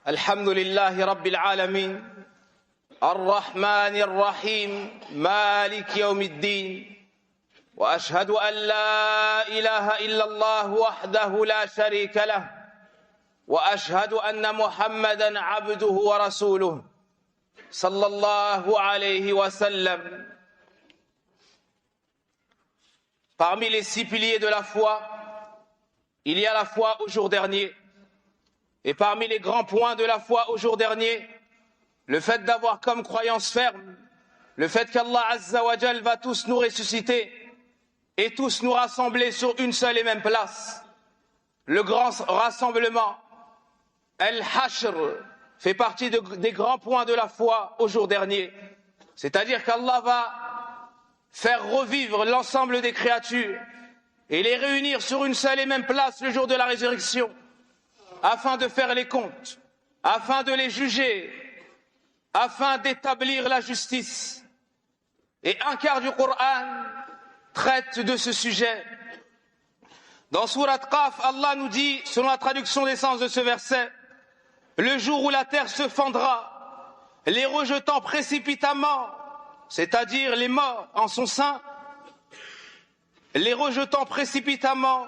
الحمد لله رب العالمين الرحمن الرحيم مالك يوم الدين وأشهد أن لا إله إلا الله وحده لا شريك له وأشهد أن محمدا عبده ورسوله صلى الله عليه وسلم. Parmi les 6 piliers de la foi, il y a la foi au jour dernier. Et parmi les grands points de la foi au jour dernier, le fait d'avoir comme croyance ferme, le fait qu'Allah Azza wa Jal va tous nous ressusciter et tous nous rassembler sur une seule et même place. Le grand rassemblement, Al-Hashr, fait partie des grands points de la foi au jour dernier. C'est-à-dire qu'Allah va faire revivre l'ensemble des créatures et les réunir sur une seule et même place le jour de la résurrection, afin de faire les comptes, afin de les juger, afin d'établir la justice. Et un quart du Coran traite de ce sujet. Dans Surat Qaf, Allah nous dit, selon la traduction des sens de ce verset, le jour où la terre se fendra, les rejetant précipitamment, c'est-à-dire les morts en son sein, les rejetant précipitamment,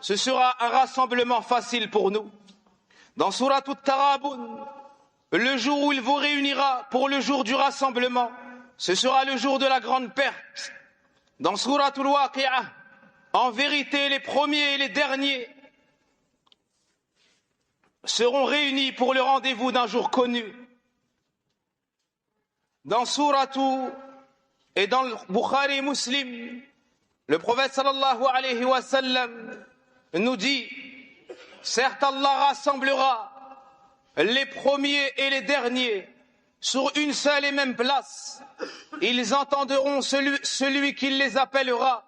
ce sera un rassemblement facile pour nous. Dans Surat At-Tarabun, le jour où il vous réunira pour le jour du rassemblement, ce sera le jour de la grande perte. Dans Surat Al-Waqi'ah, en vérité, les premiers et les derniers seront réunis pour le rendez-vous d'un jour connu. Dans Suratu et dans le Bukhari Muslim, le prophète sallallahu alayhi wa sallam nous dit, certes Allah rassemblera les premiers et les derniers sur une seule et même place. Ils entendront celui qui les appellera.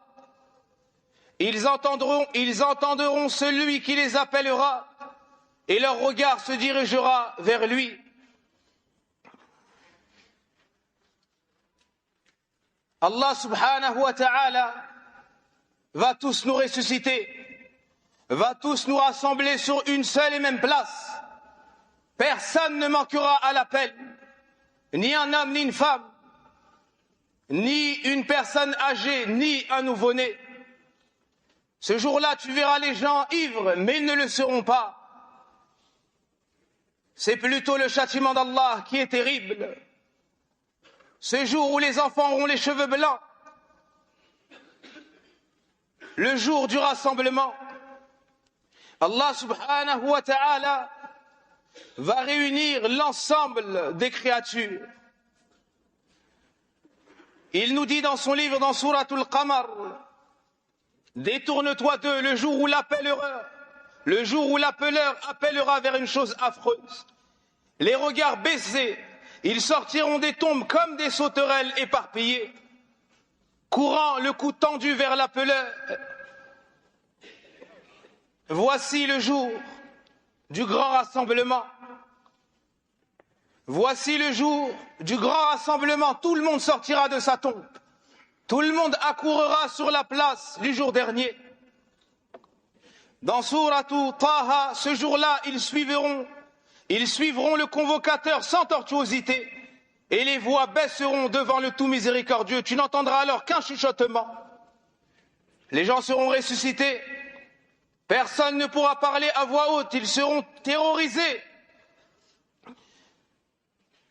Ils entendront celui qui les appellera et leur regard se dirigera vers lui. Allah subhanahu wa ta'ala va tous nous ressusciter, va tous nous rassembler sur une seule et même place. Personne ne manquera à l'appel, ni un homme, ni une femme, ni une personne âgée, ni un nouveau-né. Ce jour-là, tu verras les gens ivres, mais ils ne le seront pas. C'est plutôt le châtiment d'Allah qui est terrible. Ce jour où les enfants auront les cheveux blancs, le jour du rassemblement, Allah subhanahu wa ta'ala va réunir l'ensemble des créatures. Il nous dit dans son livre, dans Suratul Qamar, détourne-toi d'eux le jour où l'appelleur appellera vers une chose affreuse. Les regards baissés, ils sortiront des tombes comme des sauterelles éparpillées, courant le cou tendu vers l'appeleur. Voici le jour du grand rassemblement. Voici le jour du grand rassemblement. Tout le monde sortira de sa tombe. Tout le monde accourra sur la place du jour dernier. Dans Suratu Taha, ce jour-là, ils suivront le convocateur sans tortuosité et les voix baisseront devant le tout miséricordieux. Tu n'entendras alors qu'un chuchotement. Les gens seront ressuscités. Personne ne pourra parler à voix haute. Ils seront terrorisés.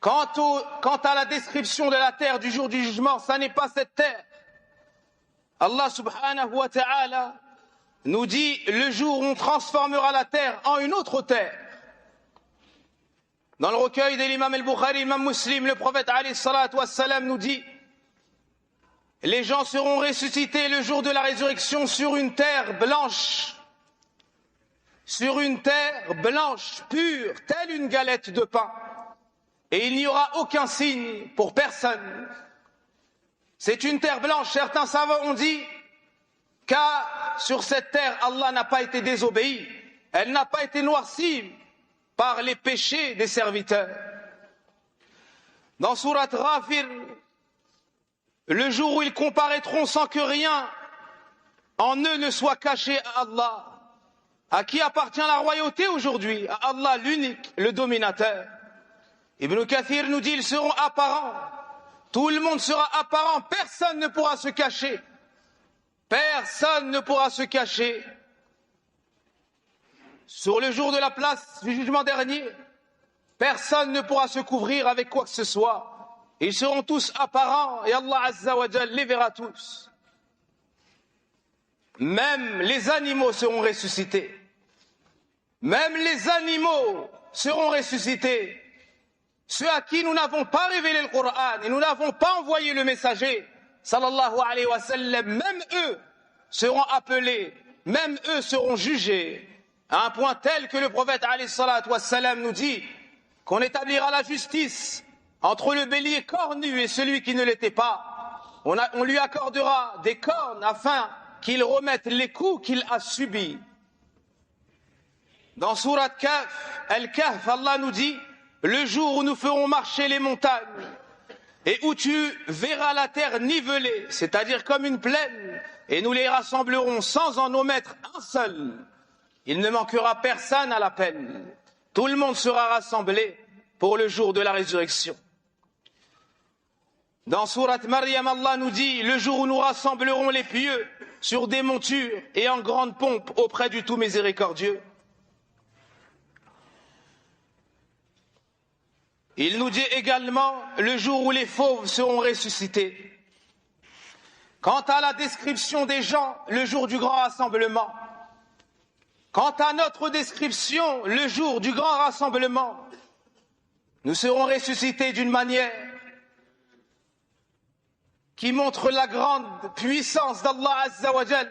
Quant à la description de la terre du jour du jugement, ça n'est pas cette terre. Allah subhanahu wa ta'ala nous dit le jour où on transformera la terre en une autre terre. Dans le recueil de l'imam al-Bukhari, l'imam Muslim, le prophète alayhi salatu wassalam nous dit les gens seront ressuscités le jour de la résurrection sur une terre blanche. Sur une terre blanche, pure, telle une galette de pain. Et il n'y aura aucun signe pour personne. C'est une terre blanche. Certains savants ont dit car sur cette terre, Allah n'a pas été désobéi. Elle n'a pas été noircie par les péchés des serviteurs. Dans Surat Ghafir, le jour où ils comparaîtront sans que rien en eux ne soit caché à Allah, À qui appartient la royauté aujourd'hui? À Allah l'unique, le dominateur. Ibn Kathir nous dit, ils seront apparents. Tout le monde sera apparent, personne ne pourra se cacher. Personne ne pourra se cacher. Sur le jour de la place du jugement dernier, personne ne pourra se couvrir avec quoi que ce soit. Ils seront tous apparents et Allah Azza wa Jal les verra tous. Même les animaux seront ressuscités. Même les animaux seront ressuscités. Ceux à qui nous n'avons pas révélé le Coran et nous n'avons pas envoyé le messager, sallallahu alayhi wa sallam, même eux seront appelés, même eux seront jugés, à un point tel que le prophète alayhi salatu wa sallam nous dit qu'on établira la justice entre le bélier cornu et celui qui ne l'était pas. On lui accordera des cornes afin qu'il remette les coups qu'il a subis. Dans Sourate Kahf, Al-Kahf, Allah nous dit: le jour où nous ferons marcher les montagnes et où tu verras la terre nivelée, c'est-à-dire comme une plaine, et nous les rassemblerons sans en omettre un seul, il ne manquera personne à l'appel. Tout le monde sera rassemblé pour le jour de la résurrection. Dans Sourate Maryam, Allah nous dit: le jour où nous rassemblerons les pieux sur des montures et en grande pompe auprès du tout miséricordieux. Il nous dit également le jour où les fauves seront ressuscités. Quant à la description des gens, le jour du grand rassemblement. Quant à notre description, le jour du grand rassemblement, nous serons ressuscités d'une manière qui montre la grande puissance d'Allah Azza wa Jal,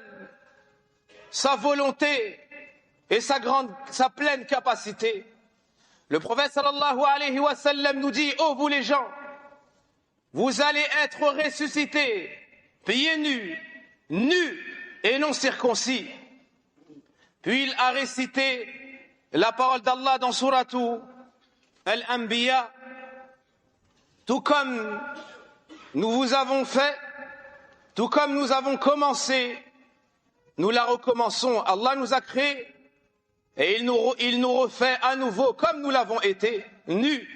sa volonté et sa pleine capacité. Le prophète sallallahu alayhi wa sallam nous dit: ô vous les gens, vous allez être ressuscités, pieds nus, nus et non circoncis. Puis il a récité la parole d'Allah dans Suratu Al-Anbiya: tout comme nous vous avons fait, tout comme nous avons commencé, nous la recommençons. Allah nous a créés et il nous refait à nouveau comme nous l'avons été, nus,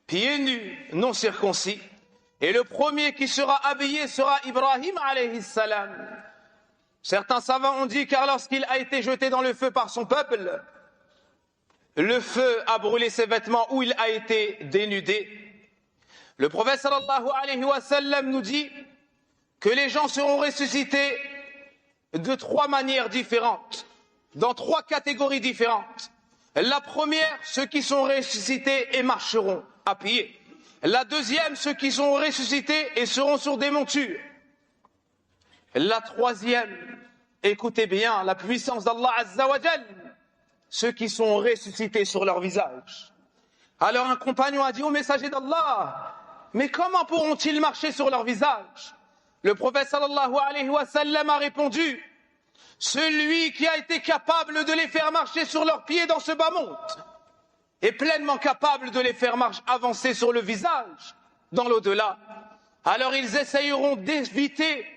pieds nus, non circoncis. Et le premier qui sera habillé sera Ibrahim alayhi salam. Certains savants ont dit car lorsqu'il a été jeté dans le feu par son peuple, le feu a brûlé ses vêtements où il a été dénudé. Le prophète sallallahu alayhi wa sallam nous dit que les gens seront ressuscités de 3 manières différentes, dans 3 catégories différentes. La première, ceux qui sont ressuscités et marcheront à pied. La deuxième, ceux qui sont ressuscités et seront sur des montures. La troisième, écoutez bien la puissance d'Allah Azza wa Jal, ceux qui sont ressuscités sur leur visage. Alors un compagnon a dit au messager d'Allah: mais comment pourront-ils marcher sur leur visage? Le prophète sallallahu alayhi wa sallam a répondu: celui qui a été capable de les faire marcher sur leurs pieds dans ce bas monde est pleinement capable de les faire avancer sur le visage dans l'au-delà. Alors ils essayeront d'éviter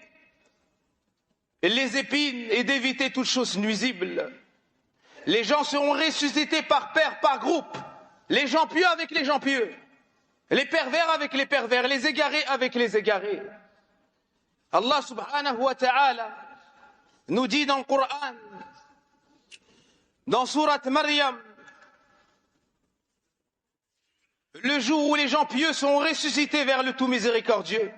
les épines et d'éviter toute chose nuisible. Les gens seront ressuscités par paire, par groupe, les gens pieux avec les gens pieux, les pervers avec les pervers, les égarés avec les égarés. Allah subhanahu wa ta'ala nous dit dans le Coran, dans Sourate Maryam, le jour où les gens pieux sont ressuscités vers le tout miséricordieux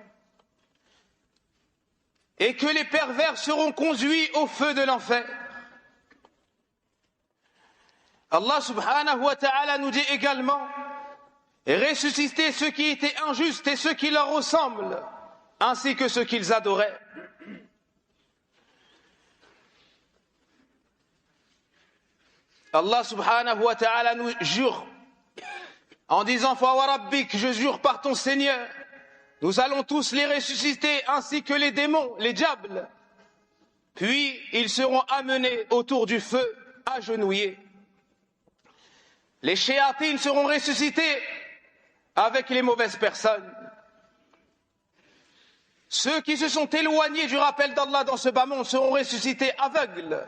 et que les pervers seront conduits au feu de l'enfer. Allah subhanahu wa ta'ala nous dit également: ressusciter ceux qui étaient injustes et ceux qui leur ressemblent, ainsi que ceux qu'ils adoraient. Allah subhanahu wa ta'ala nous jure en disant: Fa wa rabbik, je jure par ton Seigneur, nous allons tous les ressusciter ainsi que les démons, les diables. Puis ils seront amenés autour du feu, agenouillés. Les shéatines seront ressuscités avec les mauvaises personnes. Ceux qui se sont éloignés du rappel d'Allah dans ce bas monde seront ressuscités aveugles.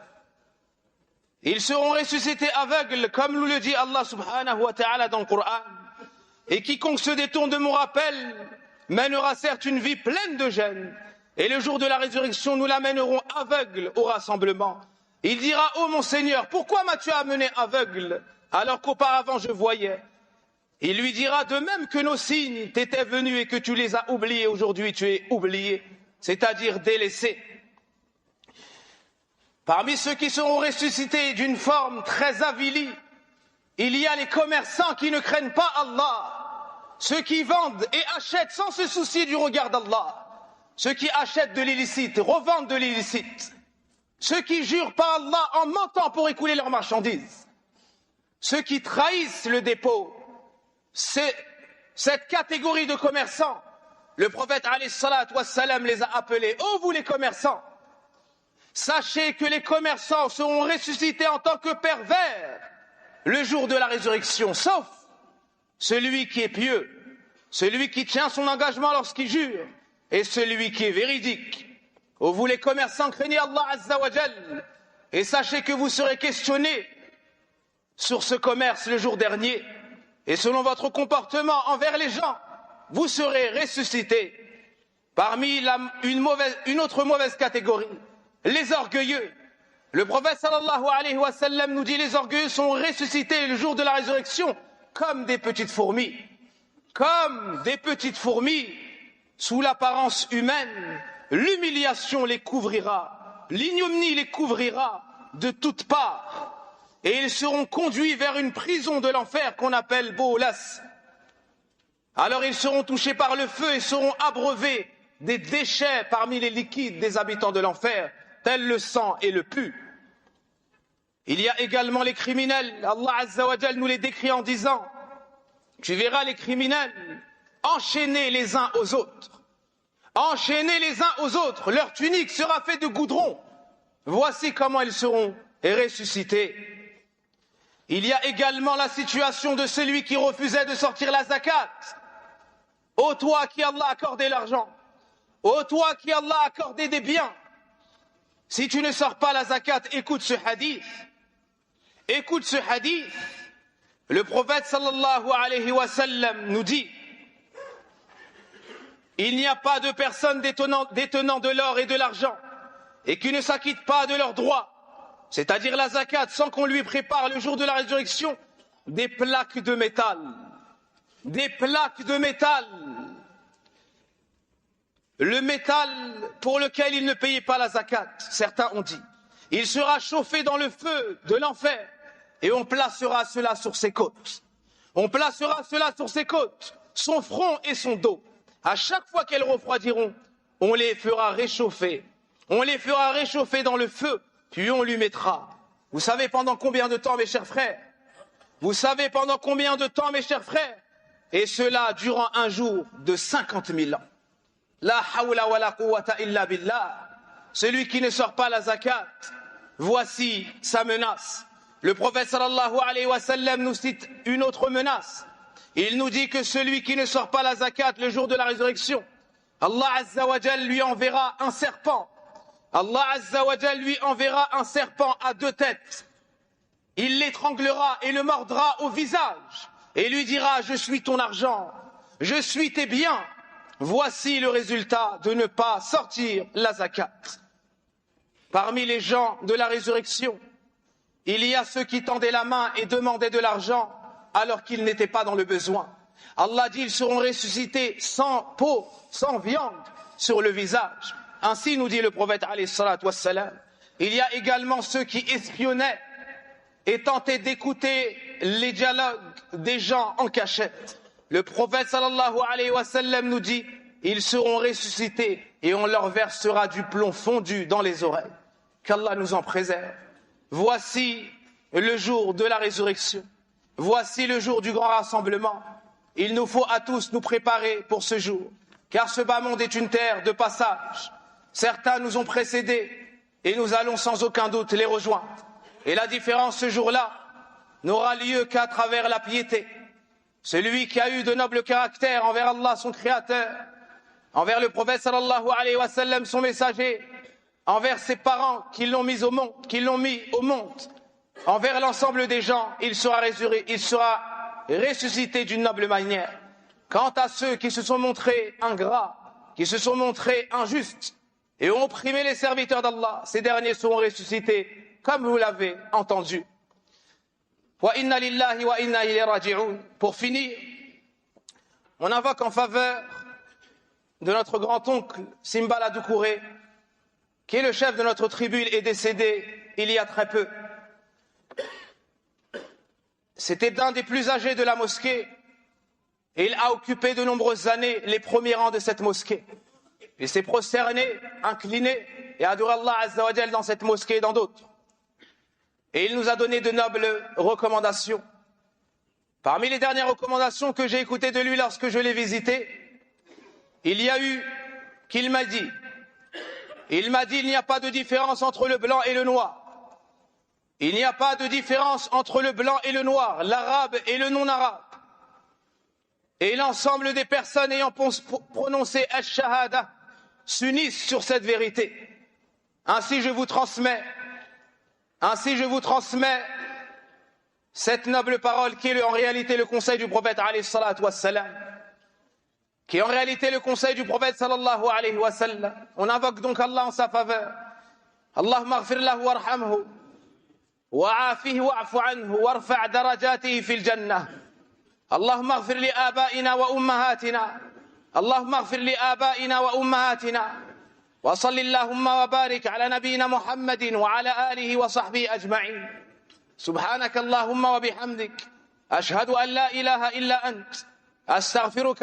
Ils seront ressuscités aveugles, comme nous le dit Allah subhanahu wa ta'ala dans le Coran. Et quiconque se détourne de mon rappel mènera certes une vie pleine de gêne. Et le jour de la résurrection, nous l'amènerons aveugle au rassemblement. Il dira, ô mon Seigneur, pourquoi m'as-tu amené aveugle alors qu'auparavant je voyais? Il lui dira, de même que nos signes t'étaient venus et que tu les as oubliés, aujourd'hui tu es oublié, c'est-à-dire délaissé. Parmi ceux qui seront ressuscités d'une forme très avilie, il y a les commerçants qui ne craignent pas Allah, ceux qui vendent et achètent sans se soucier du regard d'Allah, ceux qui achètent de l'illicite, revendent de l'illicite, ceux qui jurent par Allah en mentant pour écouler leurs marchandises, ceux qui trahissent le dépôt. C'est cette catégorie de commerçants, le prophète alayhi salatu wassalam les a appelés, ô vous les commerçants, sachez que les commerçants seront ressuscités en tant que pervers le jour de la résurrection, sauf celui qui est pieux, celui qui tient son engagement lorsqu'il jure, et celui qui est véridique. Ô vous les commerçants, craignez Allah Azza wa Jal, et sachez que vous serez questionnés sur ce commerce le jour dernier, et selon votre comportement envers les gens, vous serez ressuscités. Parmi une autre mauvaise catégorie, les orgueilleux. Le prophète sallallahu alayhi wa sallam nous dit, les orgueilleux sont ressuscités le jour de la résurrection comme des petites fourmis. Comme des petites fourmis, sous l'apparence humaine, l'humiliation les couvrira, l'ignominie les couvrira de toutes parts. Et ils seront conduits vers une prison de l'enfer qu'on appelle Bolas. Alors ils seront touchés par le feu et seront abreuvés des déchets parmi les liquides des habitants de l'enfer, tels le sang et le pu. Il y a également les criminels. Allah Azza wa Jal nous les décrit en disant, tu verras les criminels enchaînés les uns aux autres. Enchaînés les uns aux autres, leur tunique sera faite de goudron. Voici comment ils seront ressuscités. Il y a également la situation de celui qui refusait de sortir la zakat. Ô toi qui Allah a accordé l'argent, ô toi qui Allah a accordé des biens, si tu ne sors pas la zakat, écoute ce hadith. Écoute ce hadith. Le prophète sallallahu alayhi wa sallam nous dit, il n'y a pas de personne détenant de l'or et de l'argent et qui ne s'acquitte pas de leurs droits, c'est-à-dire la zakat, sans qu'on lui prépare le jour de la résurrection des plaques de métal. Des plaques de métal. Le métal pour lequel il ne payait pas la zakat, certains ont dit, il sera chauffé dans le feu de l'enfer et on placera cela sur ses côtes. On placera cela sur ses côtes, son front et son dos. À chaque fois qu'elles refroidiront, on les fera réchauffer. On les fera réchauffer dans le feu, puis on lui mettra. Vous savez pendant combien de temps, mes chers frères? Vous savez pendant combien de temps, mes chers frères? Et cela durant un jour de 50 000 ans. La hawla wa la quwwata illa billah. Celui qui ne sort pas la zakat, voici sa menace. Le prophète sallallahu alayhi wa sallam nous cite une autre menace. Il nous dit que celui qui ne sort pas la zakat le jour de la résurrection, Allah Azza wa Jal lui enverra un serpent. Allah Azza wa Jal lui enverra un serpent à 2 têtes. Il l'étranglera et le mordra au visage et lui dira, je suis ton argent, je suis tes biens. Voici le résultat de ne pas sortir la zakat. Parmi les gens de la résurrection, il y a ceux qui tendaient la main et demandaient de l'argent alors qu'ils n'étaient pas dans le besoin. Allah dit, ils seront ressuscités sans peau, sans viande sur le visage. Ainsi nous dit le prophète alayhi salatu wassalam. Il y a également ceux qui espionnaient et tentaient d'écouter les dialogues des gens en cachette. Le prophète sallallahu alayhi wa sallam nous dit, ils seront ressuscités et on leur versera du plomb fondu dans les oreilles. Qu'Allah nous en préserve. Voici le jour de la résurrection. Voici le jour du grand rassemblement. Il nous faut à tous nous préparer pour ce jour, car ce bas monde est une terre de passage. Certains nous ont précédés et nous allons sans aucun doute les rejoindre. Et la différence ce jour-là n'aura lieu qu'à travers la piété. Celui qui a eu de nobles caractères envers Allah, son Créateur, envers le prophète sallallahu alayhi wa sallam, son messager, envers ses parents qui l'ont mis au monde, envers l'ensemble des gens, il sera ressuscité d'une noble manière. Quant à ceux qui se sont montrés ingrats, qui se sont montrés injustes et ont opprimé les serviteurs d'Allah, ces derniers seront ressuscités, comme vous l'avez entendu. Wa inna lillahi wa inna ilayhi raji'un. Pour finir, on invoque en faveur de notre grand-oncle Simbala Doucouré, qui est le chef de notre tribu. Il est décédé il y a très peu. C'était un des plus âgés de la mosquée et il a occupé de nombreuses années les premiers rangs de cette mosquée. Il s'est prosterné, incliné et adoré Allah Azza wa Jal dans cette mosquée et dans d'autres. Et il nous a donné de nobles recommandations. Parmi les dernières recommandations que j'ai écoutées de lui lorsque je l'ai visité, il y a eu qu'il m'a dit, il n'y a pas de différence entre le blanc et le noir. Il n'y a pas de différence entre le blanc et le noir, l'arabe et le non-arabe. Et l'ensemble des personnes ayant prononcé Ash-Shahada s'unissent sur cette vérité. Ainsi je vous transmets cette noble parole qui est en réalité le conseil du prophète alayhi salatu wassalam, qui est en réalité le conseil du prophète sallallahu alayhi wa sallam. On invoque donc Allah en sa faveur. Allahumma ighfir lahu warhamhu وعافه واعف عنه وارفع درجاته في الجنة. اللهم اغفر لآبائنا وأمهاتنا اللهم اغفر لآبائنا وأمهاتنا وصل اللهم وبارك على نبينا محمد وعلى آله وصحبه أجمعين. سبحانك اللهم وبحمدك أشهد أن لا إله إلا أنت أستغفرك